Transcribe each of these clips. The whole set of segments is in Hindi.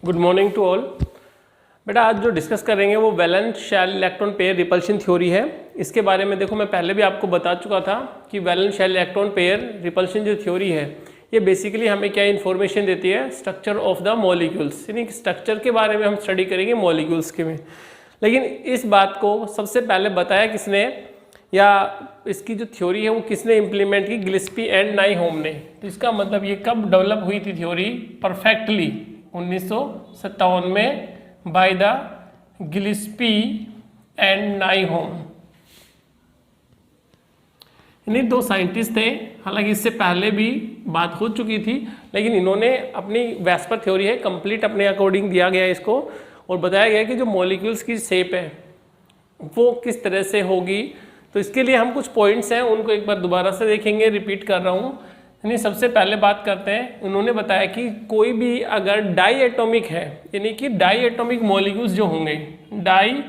Good morning to all. बेटा आज जो डिस्कस करेंगे वो valence shell electron pair repulsion theory है। इसके बारे में देखो मैं पहले भी आपको बता चुका था कि valence shell electron pair repulsion जो थ्योरी है ये बेसिकली हमें क्या इन्फॉर्मेशन देती है, स्ट्रक्चर ऑफ द मॉलिक्यूल्स, यानी स्ट्रक्चर के बारे में हम स्टडी करेंगे मॉलिक्यूल्स के में। लेकिन इस बात को सबसे पहले बताया किसने, या इसकी जो थ्योरी है वो किसने इम्प्लीमेंट की, गिल्स्पी एंड नाइहोम ने। तो इसका मतलब ये कब डेवलप हुई थी थ्योरी परफेक्टली, 1957 में बाय द गिल्स्पी एंड नाइहोम। इन्हीं दो साइंटिस्ट थे, हालांकि इससे पहले भी बात हो चुकी थी, लेकिन इन्होंने अपनी वेस्पर थ्योरी है कंप्लीट अपने अकॉर्डिंग दिया गया इसको, और बताया गया कि जो मॉलिक्यूल्स की शेप है वो किस तरह से होगी। तो इसके लिए हम कुछ पॉइंट्स हैं उनको एक बार दोबारा से देखेंगे, रिपीट कर रहा हूँ। यानी सबसे पहले बात करते हैं, उन्होंने बताया कि कोई भी अगर डाई एटॉमिक है, यानी कि डाई एटॉमिक मॉलिक्यूल्स जो होंगे, डाई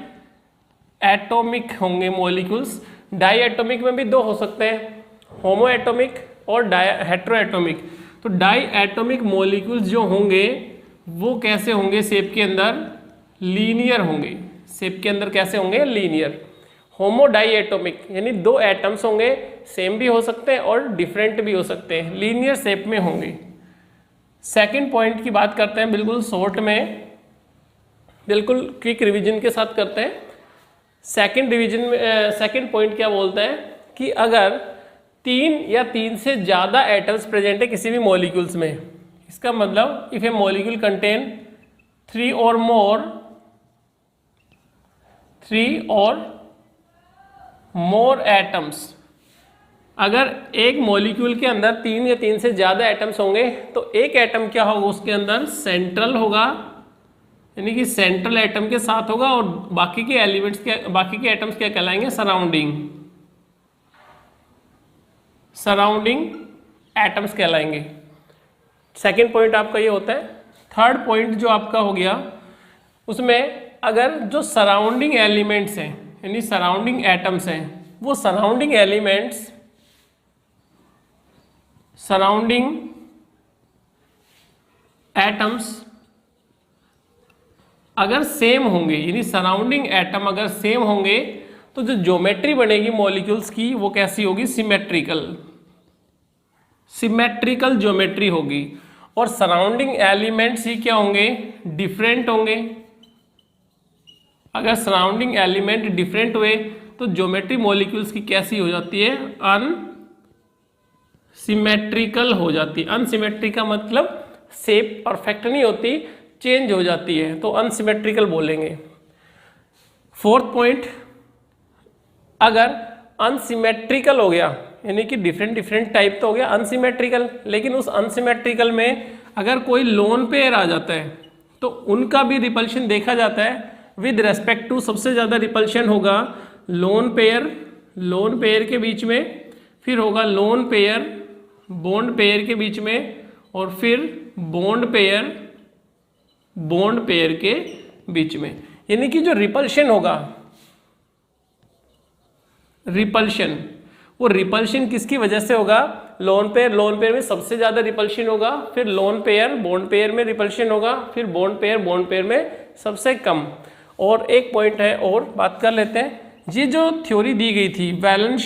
एटॉमिक होंगे मॉलिक्यूल्स। डाई एटॉमिक में भी दो हो सकते हैं, होमो एटॉमिक और हेट्रो एटॉमिक। तो डाई एटॉमिक मॉलिक्यूल्स जो होंगे वो कैसे होंगे, शेप के अंदर लीनियर होंगे। शेप के अंदर कैसे होंगे, लीनियर। होमो डाई एटॉमिक यानी दो एटम्स होंगे, सेम भी हो सकते हैं और डिफरेंट भी हो सकते हैं, लीनियर शेप में होंगे। सेकंड पॉइंट की बात करते हैं बिल्कुल शॉर्ट में, बिल्कुल क्विक रिवीजन के साथ करते हैं। सेकंड पॉइंट क्या बोलता है कि अगर 3 या 3 से ज़्यादा एटम्स प्रेजेंट है किसी भी मॉलिक्यूल्स में, इसका मतलब इफ ए मॉलिक्यूल कंटेन 3 और मोर एटम्स, अगर एक मॉलिक्यूल के अंदर 3 या 3 से ज़्यादा एटम्स होंगे तो एक एटम क्या होगा उसके अंदर, सेंट्रल होगा, यानी कि सेंट्रल एटम के साथ होगा, और बाकी के एलिमेंट्स क्या, बाकी के एटम्स क्या कहलाएंगे, सराउंडिंग एटम्स कहलाएंगे। सेकेंड पॉइंट आपका ये होता है। थर्ड पॉइंट जो आपका हो गया, उसमें अगर जो सराउंडिंग एलिमेंट्स हैं यानी सराउंडिंग एटम्स हैं, वो सराउंडिंग एलिमेंट्स, सराउंडिंग एटम्स अगर सेम होंगे, यानी सराउंडिंग एटम अगर सेम होंगे तो जो ज्योमेट्री बनेगी मॉलिक्यूल्स की वो कैसी होगी, सिमेट्रिकल ज्योमेट्री होगी। और सराउंडिंग एलिमेंट्स ही क्या होंगे, डिफरेंट होंगे। अगर सराउंडिंग एलिमेंट डिफरेंट हुए तो ज्योमेट्री मॉलिक्यूल्स की कैसी हो जाती है, अनसिमेट्रिकल हो जाती है। अनसिमेट्री का मतलब शेप परफेक्ट नहीं होती, चेंज हो जाती है, तो अनसिमेट्रिकल बोलेंगे। फोर्थ पॉइंट, अगर अनसिमेट्रिकल हो गया यानी कि डिफरेंट टाइप तो हो गया अनसिमेट्रिकल, लेकिन उस अनसिमेट्रिकल में अगर कोई लोन पेयर आ जाता है तो उनका भी रिपल्शन देखा जाता है विद रेस्पेक्ट टू, सबसे ज़्यादा रिपल्शन होगा लोन पेयर के बीच में, फिर होगा लोन पेयर बॉन्ड पेयर के बीच में, और फिर बॉन्ड पेयर के बीच में। यानी कि जो रिपल्शन होगा, वो रिपल्शन किसकी वजह से होगा, लोन पेयर में सबसे ज़्यादा रिपल्शन होगा, फिर लोन पेयर बॉन्ड पेयर में रिपल्शन होगा, फिर बॉन्ड पेयर में सबसे कम। और एक पॉइंट है और बात कर लेते हैं, ये जो थ्योरी दी गई थी valence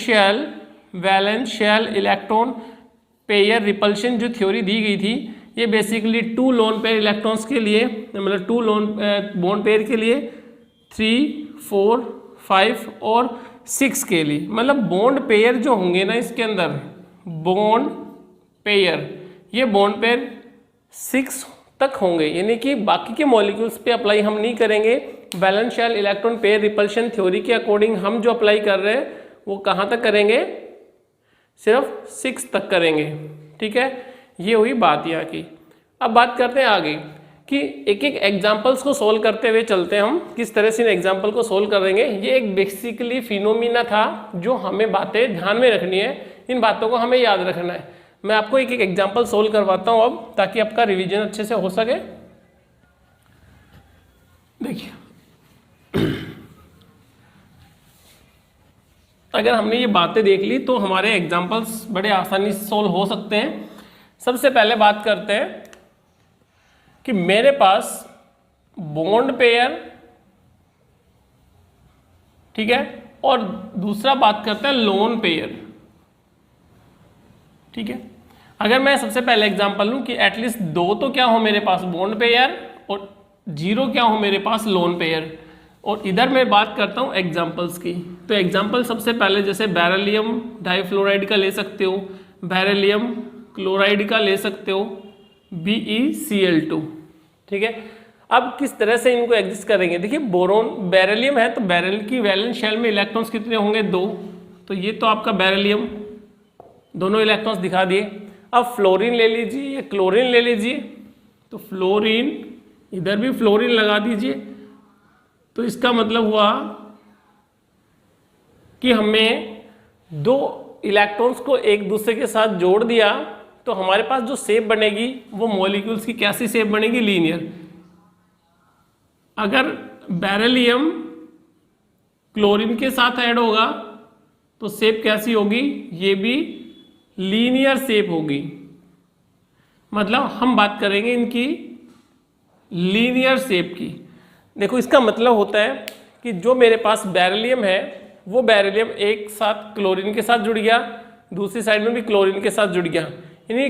shell electron pair repulsion, जो थ्योरी दी गई थी ये बेसिकली 2 लोन पेयर इलेक्ट्रॉन्स के लिए, मतलब 2 लोन बॉन्ड पेयर के लिए, 3, 4, 5 और 6 के लिए। मतलब बॉन्ड पेयर जो होंगे ना इसके अंदर, बॉन्ड पेयर 6 तक होंगे, यानी कि बाकी के मॉलिक्यूल्स पे अप्लाई हम नहीं करेंगे। Valence shell electron pair repulsion theory के अकॉर्डिंग हम जो अप्लाई कर रहे हैं वो कहाँ तक करेंगे, सिर्फ 6 तक करेंगे। ठीक है, ये हुई बात यहाँ की। अब बात करते हैं आगे कि एक एक एग्जाम्पल्स को सोल्व करते हुए चलते हैं हम, किस तरह से इन एग्जाम्पल को सोल्व करेंगे। ये एक बेसिकली फिनोमिना था जो हमें बातें ध्यान में रखनी है, इन बातों को हमें याद रखना है। मैं आपको एक एक एग्जाम्पल सोल्व करवाता हूँ अब, ताकि आपका रिवीजन अच्छे से हो सके। देखिए अगर हमने ये बातें देख ली तो हमारे एग्जाम्पल्स बड़े आसानी से सोल्व हो सकते हैं। सबसे पहले बात करते हैं कि मेरे पास बॉन्ड पेयर, ठीक है, और दूसरा बात करते हैं लोन पेयर, ठीक है। अगर मैं सबसे पहले एग्जांपल लूं कि एटलीस्ट 2 तो क्या हो मेरे पास बॉन्ड पेयर और 0 क्या हो मेरे पास लोन पेयर, और इधर मैं बात करता हूं एग्जांपल्स की। तो एग्जांपल सबसे पहले जैसे बेरिलियम डाइफ्लोराइड का ले सकते हो, बेरिलियम क्लोराइड का ले सकते हो, BeCl2, ठीक है। अब किस तरह से इनको एग्जिस्ट करेंगे, देखिए बोरोन बेरिलियम है तो बेरिल की वैलेंस शेल में इलेक्ट्रॉन्स कितने होंगे, 2, तो ये तो आपका बेरिलियम, दोनों इलेक्ट्रॉन्स दिखा दिए। अब फ्लोरीन ले लीजिए या क्लोरीन ले लीजिए, तो फ्लोरीन, इधर भी फ्लोरीन लगा दीजिए, तो इसका मतलब हुआ कि हमें 2 इलेक्ट्रॉन्स को एक दूसरे के साथ जोड़ दिया, तो हमारे पास जो शेप बनेगी वो मॉलिक्यूल्स की कैसी शेप बनेगी, लीनियर। अगर बेरिलियम क्लोरीन के साथ ऐड होगा तो शेप कैसी होगी, ये भी लीनियर शेप होगी। मतलब हम बात करेंगे इनकी लीनियर शेप की। देखो इसका मतलब होता है कि जो मेरे पास बेरिलियम है वो बेरिलियम एक साथ क्लोरीन के साथ जुड़ गया, दूसरी साइड में भी क्लोरीन के साथ जुड़ गया, यानी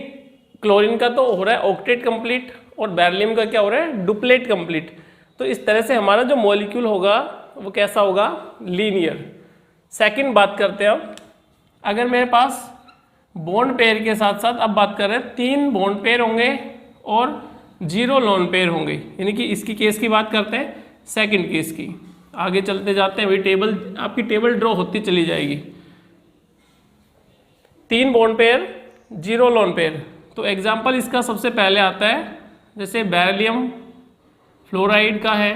क्लोरीन का तो हो रहा है ऑक्टेट कंप्लीट और बेरिलियम का क्या हो रहा है, डुप्लेट कंप्लीट। तो इस तरह से हमारा जो मॉलिक्यूल होगा वो कैसा होगा, लीनियर। सेकंड बात करते हैं अब, अगर मेरे पास बॉन्ड पेयर के साथ साथ अब बात कर रहे हैं 3 बॉन्ड पेयर होंगे और 0 लोन पेयर होंगे, यानी कि इसकी केस की बात करते हैं, सेकंड केस की। आगे चलते जाते हैं, वही टेबल आपकी टेबल ड्रॉ होती चली जाएगी। 3 बॉन्ड पेयर 0 लोन पेयर, तो एग्जाम्पल इसका सबसे पहले आता है जैसे बेरिलियम फ्लोराइड का है,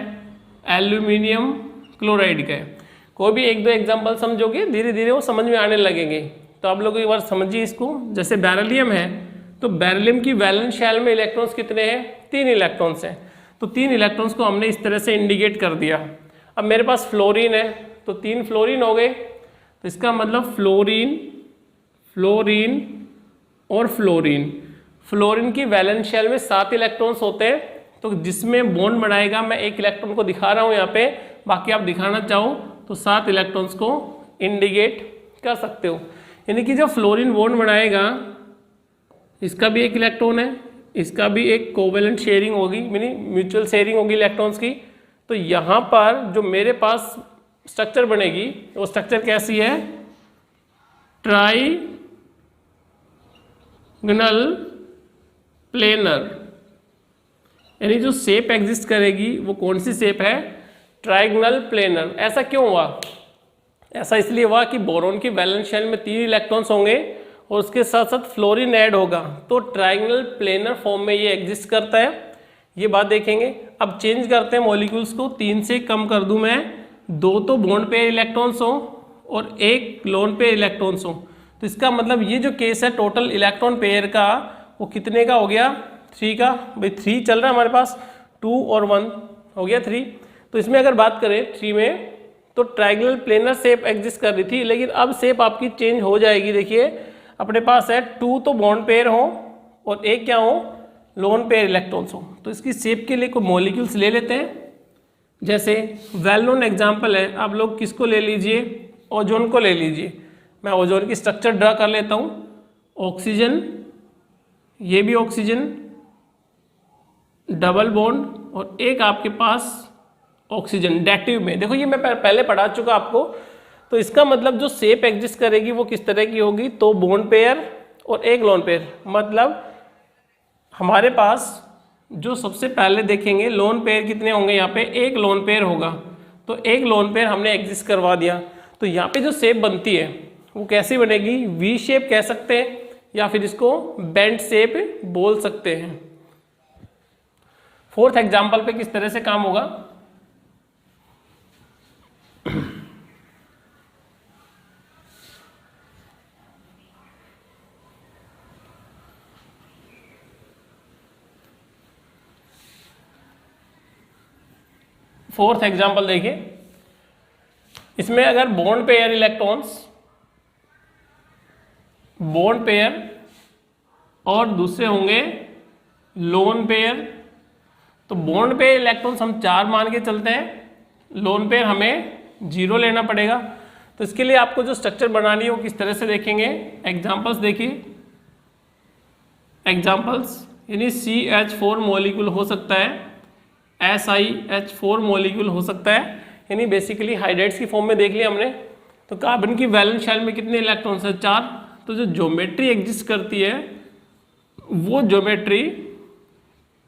एल्यूमिनियम क्लोराइड का है। कोई भी 1-2 एग्जाम्पल समझोगे धीरे धीरे वो समझ में आने लगेंगे। तो आप लोग एक बार समझिए इसको, जैसे बेरिलियम है तो बेरिलियम की वैलेंस शेल में इलेक्ट्रॉन्स कितने हैं, 3 इलेक्ट्रॉन्स हैं, तो 3 इलेक्ट्रॉन्स को हमने इस तरह से इंडिकेट कर दिया। अब मेरे पास फ्लोरीन है तो 3 फ्लोरीन हो गए, तो इसका मतलब फ्लोरीन, फ्लोरीन और फ्लोरीन। फ्लोरीन की वैलेंस शेल में 7 इलेक्ट्रॉन्स होते हैं, तो जिसमें बॉन्ड बनाएगा, मैं 1 इलेक्ट्रॉन को दिखा रहा हूँ यहाँ पे, बाकी आप दिखाना चाहो तो 7 इलेक्ट्रॉन्स को इंडिकेट कर सकते हो। यानी कि जब फ्लोरीन बॉन्ड बनाएगा, इसका भी 1 इलेक्ट्रॉन है, इसका भी एक कोवेलेंट शेयरिंग होगी, यानी म्यूचुअल शेयरिंग होगी इलेक्ट्रॉन्स की। तो यहाँ पर जो मेरे पास स्ट्रक्चर बनेगी वो स्ट्रक्चर कैसी है, ट्राइगनल प्लेनर, यानी जो शेप एग्जिस्ट करेगी वो कौन सी शेप है, ट्राइगनल प्लेनर। ऐसा क्यों हुआ, ऐसा इसलिए हुआ कि बोरोन की वैलेंस शेल में 3 इलेक्ट्रॉन्स होंगे और उसके साथ साथ फ्लोरीन ऐड होगा, तो ट्राइगनल प्लेनर फॉर्म में ये एग्जिस्ट करता है, ये बात देखेंगे। अब चेंज करते हैं मॉलिक्यूल्स को, 3 से कम कर दूं मैं, 2 तो बॉन्ड पेयर इलेक्ट्रॉन्स हो और 1 लोन पेयर इलेक्ट्रॉन्स हो, तो इसका मतलब ये जो केस है टोटल इलेक्ट्रॉन पेयर का वो कितने का हो गया, 3 का। भाई 3 चल रहा है हमारे पास, 2 और 1 हो गया 3। तो इसमें अगर बात करें 3 में तो ट्राइगनल प्लेनर शेप एग्जिस्ट कर रही थी, लेकिन अब शेप आपकी चेंज हो जाएगी। देखिए अपने पास है 2 तो बॉन्ड पेयर हो और 1 क्या हो, लोन पेयर इलेक्ट्रॉन्स हो। तो इसकी शेप के लिए कोई मॉलिक्यूल्स ले लेते हैं, जैसे वेल नोन एग्जाम्पल है, आप लोग किसको ले लीजिए, ओजोन को ले लीजिए। मैं ओजोन की स्ट्रक्चर ड्रा कर लेता हूँ, ऑक्सीजन, ये भी ऑक्सीजन, डबल बॉन्ड और एक आपके पास ऑक्सीजन डैटिव में। देखो ये मैं पहले पढ़ा चुका आपको। तो इसका मतलब जो शेप एग्जिस्ट करेगी वो किस तरह की होगी, तो बॉन्ड पेयर और 1 लोन पेयर। मतलब हमारे पास जो सबसे पहले देखेंगे लोन पेयर कितने होंगे, यहाँ पे 1 लोन पेयर होगा, तो 1 लोन पेयर हमने एग्जिस्ट करवा दिया। तो यहाँ पे जो शेप बनती है वो कैसी बनेगी, वी शेप कह सकते हैं या फिर इसको बेंट शेप बोल सकते हैं। 4th एग्जाम्पल पे किस तरह से काम होगा, फोर्थ एग्जाम्पल देखिए, इसमें अगर bond pair electrons, bond pair और दूसरे होंगे लोन पेयर, तो बॉन्ड पे इलेक्ट्रॉन्स हम 4 मान के चलते हैं, लोन पेयर हमें 0 लेना पड़ेगा। तो इसके लिए आपको जो स्ट्रक्चर बनानी है वो किस तरह से देखेंगे, एग्जांपल्स देखिए। एग्जांपल्स यानी CH4 मॉलिक्यूल हो सकता है, SiH4 मॉलिक्यूल हो सकता है, यानी बेसिकली हाइड्राइड्स की फॉर्म में देख लिया हमने। तो कार्बन की वैलेंस शेल में कितने इलेक्ट्रॉन्स हैं, 4। तो जो ज्योमेट्री एग्जिस्ट करती है वो ज्योमेट्री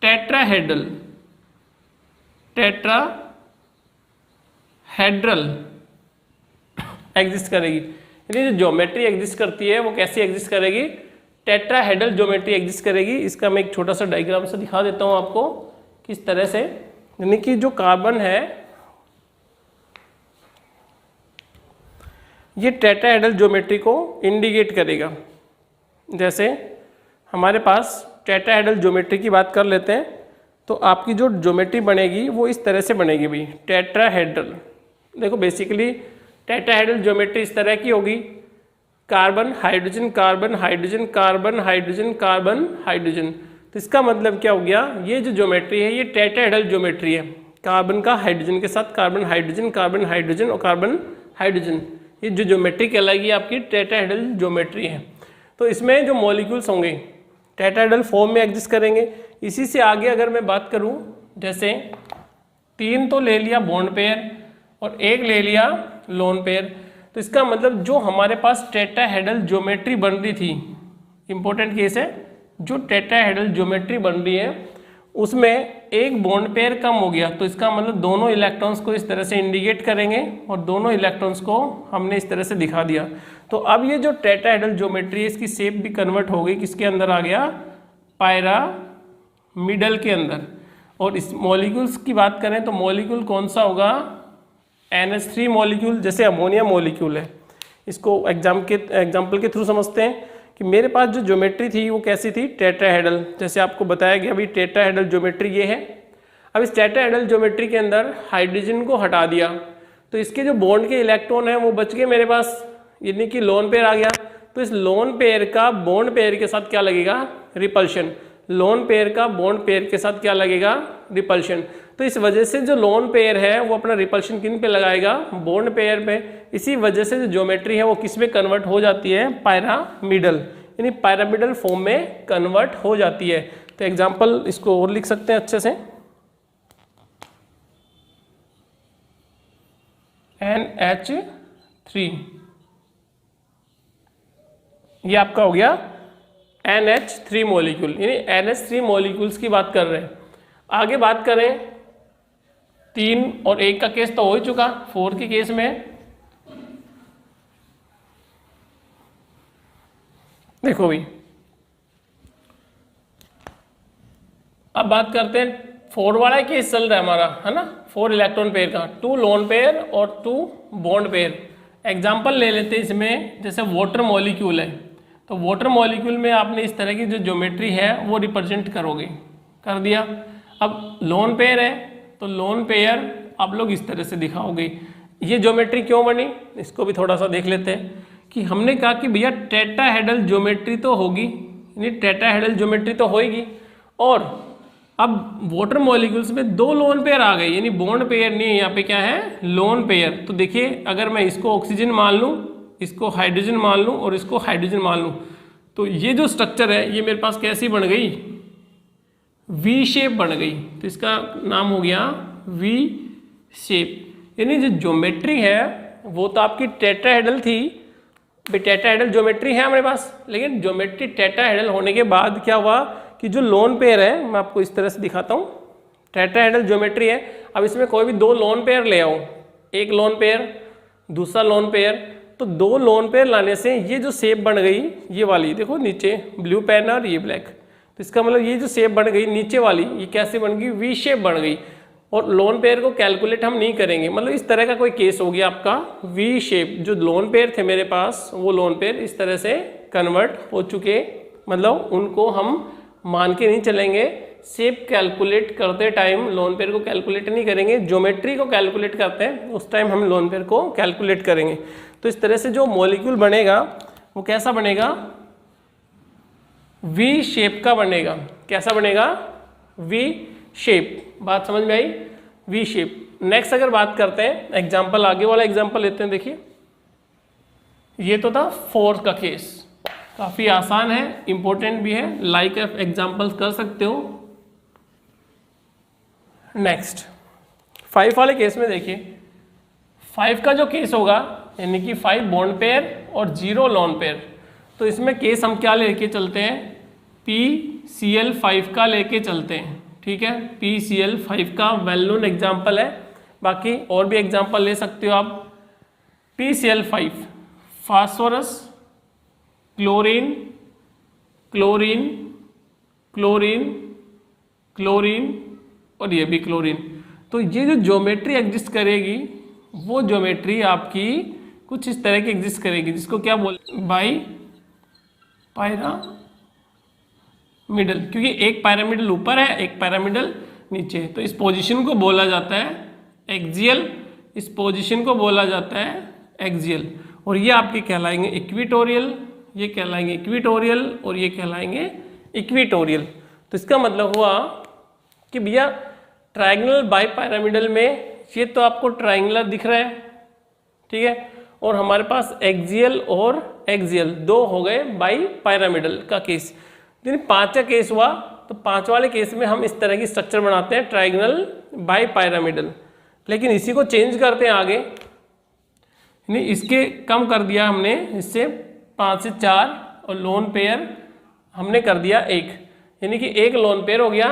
टेट्राहेड्रल एग्जिस्ट करेगी। यानी जो ज्योमेट्री एग्जिस्ट करती है वो कैसी एग्जिस्ट करेगी, टेट्राहेड्रल ज्योमेट्री एग्जिस्ट करेगी। इसका मैं एक छोटा सा डायग्राम से दिखा देता हूँ आपको किस तरह से। यानी कि जो कार्बन है ये टेट्राहेड्रल ज्योमेट्री को इंडिकेट करेगा। जैसे हमारे पास टेट्राहेड्रल ज्योमेट्री की बात कर लेते हैं, तो आपकी जो ज्योमेट्री बनेगी वो इस तरह से बनेगी भाई, टेट्राहेड्रल। देखो बेसिकली टेट्राहेड्रल ज्योमेट्री इस तरह की होगी, carbon hydrogen carbon hydrogen carbon hydrogen carbon hydrogen. तो इसका मतलब क्या हो गया, ये जो ज्योमेट्री है ये टेट्राहेड्रल ज्योमेट्री है, कार्बन का हाइड्रोजन के साथ कार्बन हाइड्रोजन कार्बन हाइड्रोजन और कार्बन हाइड्रोजन। ये जो ज्योमेट्री कहलाएगी आपकी टेट्राहेड्रल ज्योमेट्री है। तो इसमें जो मॉलिक्यूल्स होंगे टेट्राहेड्रल फॉर्म में एग्जिस्ट करेंगे। इसी से आगे अगर मैं बात करूं, जैसे 3 तो ले लिया बॉन्ड पेयर और 1 ले लिया लोन पेयर। तो इसका मतलब जो हमारे पास टेट्राहेड्रल ज्योमेट्री बन रही थी, इंपॉर्टेंट केस है, जो टेट्राहेड्रल ज्योमेट्री बन रही है उसमें 1 बॉन्ड पेयर कम हो गया। तो इसका मतलब दोनों इलेक्ट्रॉन्स को इस तरह से इंडिकेट करेंगे और दोनों इलेक्ट्रॉन्स को हमने इस तरह से दिखा दिया। तो अब ये जो टेट्राहेड्रल ज्योमेट्री है इसकी शेप भी कन्वर्ट हो गई, किसके अंदर आ गया, पायरामिडल के अंदर। और इस मॉलिक्यूल्स की बात करें तो मॉलिक्यूल कौन सा होगा, NH3 मॉलिक्यूल। जैसे अमोनिया मॉलिक्यूल है, इसको एग्जाम्पल के थ्रू समझते हैं कि मेरे पास जो ज्योमेट्री थी वो कैसी थी, टेट्राहेड्रल। जैसे आपको बताया गया अभी टेट्राहेड्रल ज्योमेट्री ये है। अब इस टेट्राहेड्रल ज्योमेट्री के अंदर हाइड्रोजन को हटा दिया तो इसके जो बॉन्ड के इलेक्ट्रॉन हैं वो बच गए मेरे पास, यानी कि लोन पेयर आ गया। तो इस लोन पेयर का बॉन्ड पेयर के साथ क्या लगेगा, रिपल्शन। लोन पेयर का बॉन्ड पेयर के साथ क्या लगेगा, रिपल्शन। तो इस वजह से जो लोन पेयर है वो अपना रिपल्शन किन पे लगाएगा, बॉन्ड पेयर पे। इसी वजह से जो ज्योमेट्री है वो किस में कन्वर्ट हो जाती है, पायरामिडल, यानी पायरामिडल फॉर्म में कन्वर्ट हो जाती है। तो एग्जांपल इसको और लिख सकते हैं अच्छे से, NH3 ये आपका हो गया NH3 मॉलिक्यूल, यानी NH3 मॉलिक्यूल्स की बात कर रहे हैं। आगे बात करें 3 और 1 का केस तो हो ही चुका, 4 के केस में देखो भाई, अब बात करते हैं 4 वाला केस चल रहा है हमारा, है ना, 4 इलेक्ट्रॉन पेयर का, 2 लोन पेयर और 2 बॉन्ड पेयर। एग्जाम्पल ले लेते हैं इसमें, जैसे वाटर मॉलिक्यूल है, तो वाटर मॉलिक्यूल में आपने इस तरह की जो ज्योमेट्री है वो रिप्रेजेंट करोगे, कर दिया। अब लोन पेयर है तो लोन पेयर आप लोग इस तरह से दिखाओगे। ये ज्योमेट्री क्यों बनी, इसको भी थोड़ा सा देख लेते हैं कि हमने कहा कि भैया टेट्राहेड्रल ज्योमेट्री तो होगी, यानी टेट्राहेड्रल ज्योमेट्री तो होएगी, और अब वाटर मॉलिक्यूल्स में 2 लोन पेयर आ गए, यानी बॉन्ड पेयर नहीं है, यहाँ पे क्या है, लोन पेयर। तो देखिए अगर मैं इसको ऑक्सीजन मान लूँ, इसको हाइड्रोजन मान लूँ और इसको हाइड्रोजन मान लूँ, तो ये जो स्ट्रक्चर है ये मेरे पास कैसी बन गई, वी शेप बन गई। तो इसका नाम हो गया वी शेप। यानी जो ज्योमेट्री है वो तो आपकी टेट्राहेड्रल थी, टेट्राहेड्रल ज्योमेट्री है हमारे पास, लेकिन ज्योमेट्री टेट्राहेड्रल होने के बाद क्या हुआ कि जो लोन पेयर है, मैं आपको इस तरह से दिखाता हूँ, टेट्राहेड्रल ज्योमेट्री है। अब इसमें कोई भी 2 लोन पेयर ले आओ, एक लोन पेयर दूसरा लोन पेयर, तो 2 लोन पेयर लाने से ये जो शेप बन गई ये वाली, देखो नीचे ब्लू पेन और ये ब्लैक, तो इसका मतलब ये जो शेप बन गई नीचे वाली ये कैसे बन गई, वी शेप बन गई। और लोन पेयर को कैलकुलेट हम नहीं करेंगे, मतलब इस तरह का कोई केस हो गया आपका, वी शेप। जो लोन पेयर थे मेरे पास वो लोन पेयर इस तरह से कन्वर्ट हो चुके, मतलब उनको हम मान के नहीं चलेंगे। शेप कैलकुलेट करते टाइम लोन पेयर को कैलकुलेट नहीं करेंगे, ज्योमेट्री को कैलकुलेट करते हैं उस टाइम हम लोन पेयर को कैलकुलेट करेंगे। तो इस तरह से जो मॉलिक्यूल बनेगा वो कैसा बनेगा, वी शेप का बनेगा। कैसा बनेगा, वी शेप। बात समझ में आई, वी शेप। नेक्स्ट अगर बात करते हैं एग्जाम्पल, आगे वाला एग्जाम्पल लेते हैं। देखिए ये तो था 4 का केस, काफ़ी आसान है, इंपॉर्टेंट भी है, लाइक एग्जाम्पल कर सकते हो। नेक्स्ट 5 वाले केस में देखिए 5 का जो केस होगा यानी कि 5 बॉन्ड पेयर और 0 लोन पेयर, तो इसमें केस हम क्या लेके चलते हैं, PCl5 का लेके चलते हैं। ठीक है, PCl5 का वेल नोन एग्जाम्पल है, बाकी और भी एग्जाम्पल ले सकते हो आप। PCl5 phosphorus, chlorine, chlorine, chlorine, chlorine और ये भी क्लोरीन। तो ये जो ज्योमेट्री एग्जिस्ट करेगी वो ज्योमेट्री आपकी कुछ इस तरह की एग्जिस्ट करेगी, जिसको क्या बोल, बाई पायरामिडल, क्योंकि एक पैरामिडल ऊपर है एक पैरामिडल नीचे, तो इस पोजीशन को बोला जाता है एक्सियल, इस पोजीशन को बोला जाता है एक्सियल। और ये आपके कहलाएंगे इक्विटोरियल, ये कहलाएंगे इक्विटोरियल और ये कहलाएंगे इक्विटोरियल। तो इसका मतलब हुआ कि भैया ट्रायंगुलर बाई पैरामिडल में ये तो आपको ट्रायंगुलर दिख रहा है, ठीक है, और हमारे पास एक्सियल और एक्सियल दो हो गए बाई पैरामिडल का केस। यानी 5 का केस हुआ, तो 5 वाले केस में हम इस तरह की स्ट्रक्चर बनाते हैं ट्रायंगुलर बाई पैरामिडल। लेकिन इसी को चेंज करते हैं आगे, यानी इसके कम कर दिया हमने, इससे 5 से 4 और लोन पेयर हमने कर दिया 1, यानी कि 1 लोन पेयर हो गया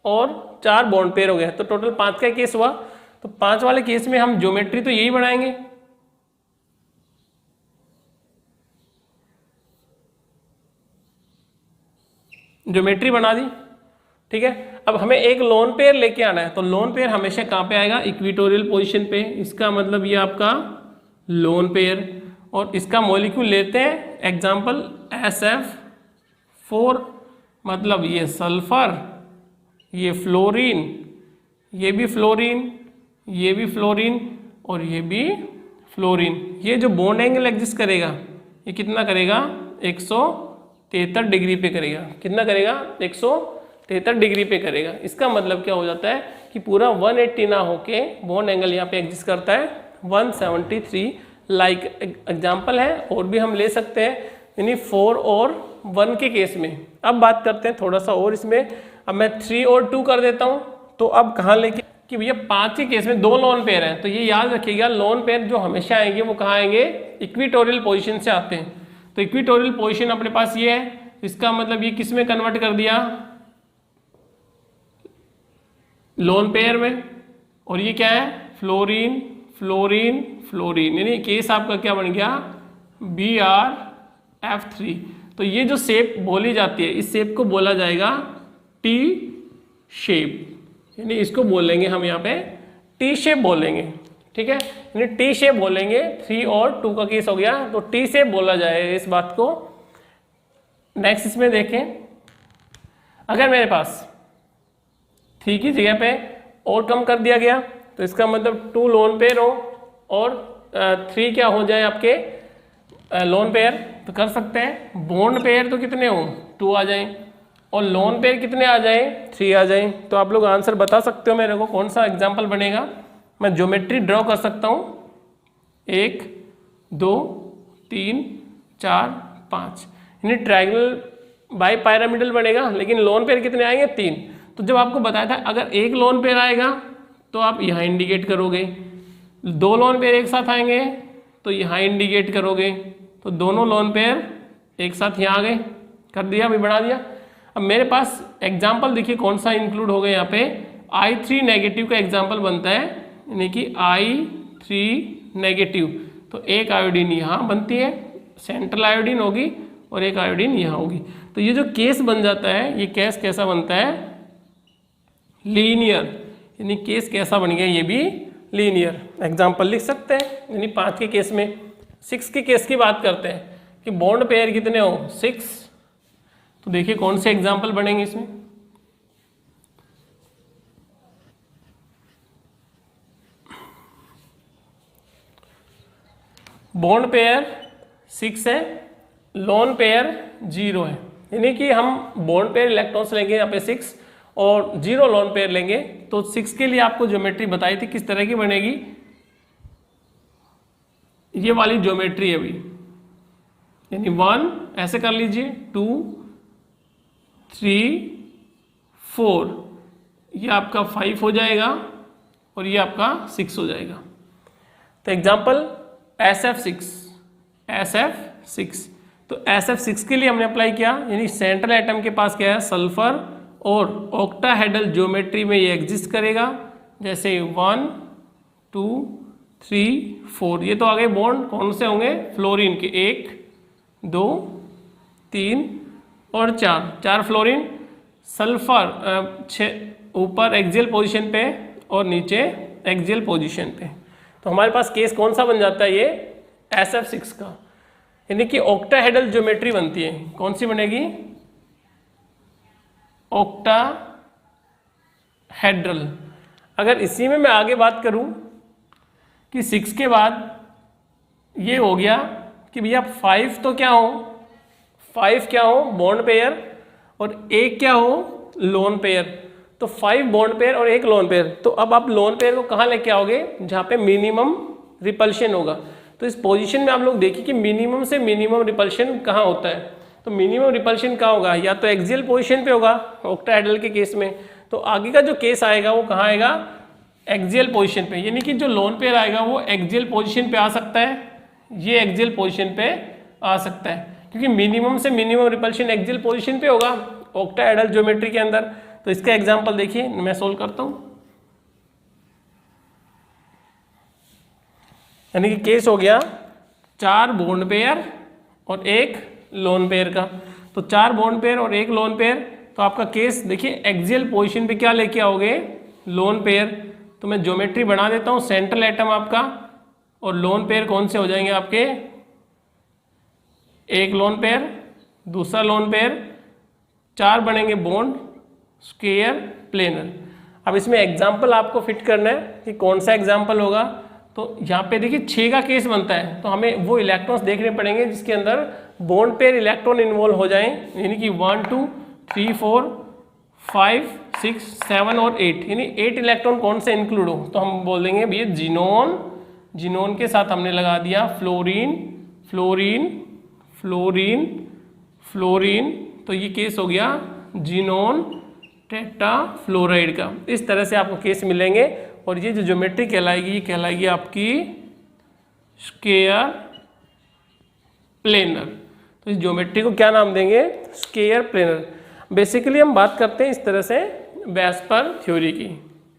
और 4 बॉन्ड पेयर हो गया, तो टोटल 5 का केस हुआ। तो 5 वाले केस में हम ज्योमेट्री तो यही बनाएंगे, ज्योमेट्री बना दी, ठीक है। अब हमें एक लोन पेयर लेके आना है, तो लोन पेयर हमेशा कहाँ पे आएगा, इक्विटोरियल पोजीशन पे। इसका मतलब ये आपका लोन पेयर, और इसका मॉलिक्यूल लेते हैं एग्जांपल SF4, मतलब ये सल्फर, ये फ्लोरीन, ये भी फ्लोरीन, ये भी फ्लोरीन और ये भी फ्लोरीन। ये जो बॉन्ड एंगल एग्जिस्ट करेगा ये कितना करेगा, 173 डिग्री पे करेगा। कितना करेगा, 173 डिग्री पे करेगा। इसका मतलब क्या हो जाता है कि पूरा 180 ना होके बॉन्ड एंगल यहाँ पे एग्जिस्ट करता है 173। लाइक एग्जाम्पल है, और भी हम ले सकते हैं, यानी 4 और 1 के केस में। अब बात करते हैं थोड़ा सा और इसमें, अब मैं 3 और 2 कर देता हूँ। तो अब कहाँ लेके कि भैया 5 के केस में 2 लोन पेयर हैं, तो ये याद रखिएगा लोन पेयर जो हमेशा आएंगे वो कहाँ आएंगे, इक्विटोरियल पोजीशन से आते हैं। तो इक्विटोरियल पोजीशन अपने पास ये है, इसका मतलब ये किस में कन्वर्ट कर दिया, लोन पेयर में। और ये क्या है, फ्लोरीन, फ्लोरीन, फ्लोरीन, यानी केस आपका क्या बन गया, BrF3। तो ये जो शेप बोली जाती है, इस शेप को बोला जाएगा टी शेप, यानी इसको बोलेंगे हम यहाँ पे टी शेप बोलेंगे, ठीक है, यानी टी शेप बोलेंगे। 3 और 2 का केस हो गया, तो टी शेप बोला जाएगा इस बात को। नेक्स्ट इसमें देखें, अगर मेरे पास 3 की जगह पे और कम कर दिया गया, तो इसका मतलब 2 लोन पेयर हो और 3 क्या हो जाए आपके लोन पेयर, तो कर सकते हैं। बॉन्ड पेयर तो कितने हो, 2 आ जाए, और लोन पेयर कितने आ जाए, 3 आ जाए। तो आप लोग आंसर बता सकते हो मेरे को कौन सा एग्जाम्पल बनेगा। मैं ज्योमेट्री ड्रॉ कर सकता हूँ, 1 2 3 4 5, यानी ट्रायंगल बाई पैरामिडल बनेगा। लेकिन लोन पेयर कितने आएंगे, 3। तो जब आपको बताया था अगर 1 लोन पेयर आएगा तो आप यहाँ इंडिकेट करोगे, 2 लोन पेयर एक साथ आएंगे तो यहाँ इंडिकेट करोगे, तो दोनों लोन पेयर एक साथ यहाँ आ गए, कर दिया, अभी बढ़ा दिया। अब मेरे पास एग्जाम्पल देखिए कौन सा इंक्लूड हो गया यहाँ पे, I3 नेगेटिव का एग्जाम्पल बनता है, यानी कि I3 नेगेटिव। तो एक आयोडीन यहाँ बनती है, सेंट्रल आयोडीन होगी, और एक आयोडीन यहाँ होगी। तो ये जो केस बन जाता है, ये केस कैसा बनता है, लीनियर, यानी केस कैसा बन गया, ये भी लीनियर। एग्जाम्पल लिख सकते हैं, यानी 5 के केस में। 6 के केस की बात करते हैं कि बॉन्ड पेयर कितने हो, 6। तो देखिए कौन से एग्जाम्पल बनेंगे इसमें। बॉन्ड पेयर 6 है, लोन पेयर 0 है, यानी कि हम बॉन्ड पेयर इलेक्ट्रॉन्स लेंगे यहाँ पे 6 और 0 लोन पेयर लेंगे तो 6 के लिए आपको ज्योमेट्री बताई थी किस तरह की बनेगी। ये वाली ज्योमेट्री है अभी, यानी 1 ऐसे कर लीजिए, 2 3 4, ये आपका 5 हो जाएगा और ये आपका 6 हो जाएगा। तो एग्जाम्पल SF6 तो SF6 के लिए हमने अप्लाई किया, यानी सेंट्रल एटम के पास क्या है, सल्फर, और ऑक्टाहेड्रल ज्योमेट्री में ये एग्जिस्ट करेगा, जैसे 1 2 3 4। ये तो आ गए बॉन्ड, कौन से होंगे, फ्लोरीन के, 1 2 3 और 4 फ्लोरीन। सल्फर ऊपर एक्सियल पोजीशन पे और नीचे एक्सियल पोजीशन पे। तो हमारे पास केस कौन सा बन जाता है, ये SF6 का, यानी कि ऑक्टाहेड्रल ज्योमेट्री बनती है। कौन सी बनेगी, ऑक्टाहेड्रल। अगर इसी में मैं आगे बात करूं कि 6 के बाद ये हो गया कि भैया 5 तो क्या हो, 5 क्या हो, बॉन्ड पेयर, और एक क्या हो, लोन पेयर। तो 5 बॉन्ड पेयर और 1 लोन पेयर। तो अब आप लोन पेयर को कहाँ लेके आओगे, जहाँ पे मिनिमम रिपल्शन होगा। तो इस पोजीशन में आप लोग देखिए कि मिनिमम से मिनिमम रिपल्शन कहाँ होता है। तो मिनिमम रिपल्शन कहाँ होगा, या तो एक्सियल पोजीशन पे होगा ऑक्टाहेड्रल के केस में। तो आगे का जो केस आएगा वो कहाँ आएगा, एक्सियल पोजीशन पे, यानी कि जो लोन पेयर आएगा वो एक्सियल पोजीशन पे आ सकता है, ये एक्सियल पोजीशन पे आ सकता है, क्योंकि मिनिमम से मिनिमम रिपल्शन एक्सियल पोजीशन पे होगा ऑक्टाहेड्रल ज्योमेट्री के अंदर। तो इसका एग्जांपल देखिए, मैं सोल्व करता हूं। यानी कि केस हो गया 4 बॉन्ड पेयर और 1 लोन पेयर का। तो 4 बॉन्ड पेयर और 1 लोन पेयर, तो आपका केस देखिए एक्सियल पोजीशन पे क्या लेके आओगे, लोन पेयर। तो मैं ज्योमेट्री बना देता हूं, सेंट्रल एटम आपका, और लोन पेयर कौन से हो जाएंगे आपके, एक लोन पेयर, दूसरा लोन पेयर, 4 बनेंगे बॉन्ड, स्क्वायर, प्लेनर। अब इसमें एग्जाम्पल आपको फिट करना है कि कौन सा एग्जाम्पल होगा। तो यहाँ पे देखिए 6 का केस बनता है, तो हमें वो इलेक्ट्रॉन्स देखने पड़ेंगे जिसके अंदर बॉन्ड पेयर इलेक्ट्रॉन इन्वॉल्व हो जाएं, यानी कि 1 2 3 4 5 6 7 और 8, यानी 8 इलेक्ट्रॉन कौन से इंक्लूड हो। तो हम बोल देंगे भैया जिनोन, जिनोन के साथ हमने लगा दिया फ्लोरीन, फ्लोरीन, फ्लोरीन, फ्लोरीन। तो ये केस हो गया जिनोन टेट्रा फ्लोराइड का। इस तरह से आपको केस मिलेंगे, और ये जो ज्योमेट्री कहलाएगी, ये कहलाएगी आपकी स्क्वायर प्लेनर। तो इस ज्योमेट्री को क्या नाम देंगे, स्क्वायर प्लेनर। बेसिकली हम बात करते हैं इस तरह से वेस्पर थ्योरी की।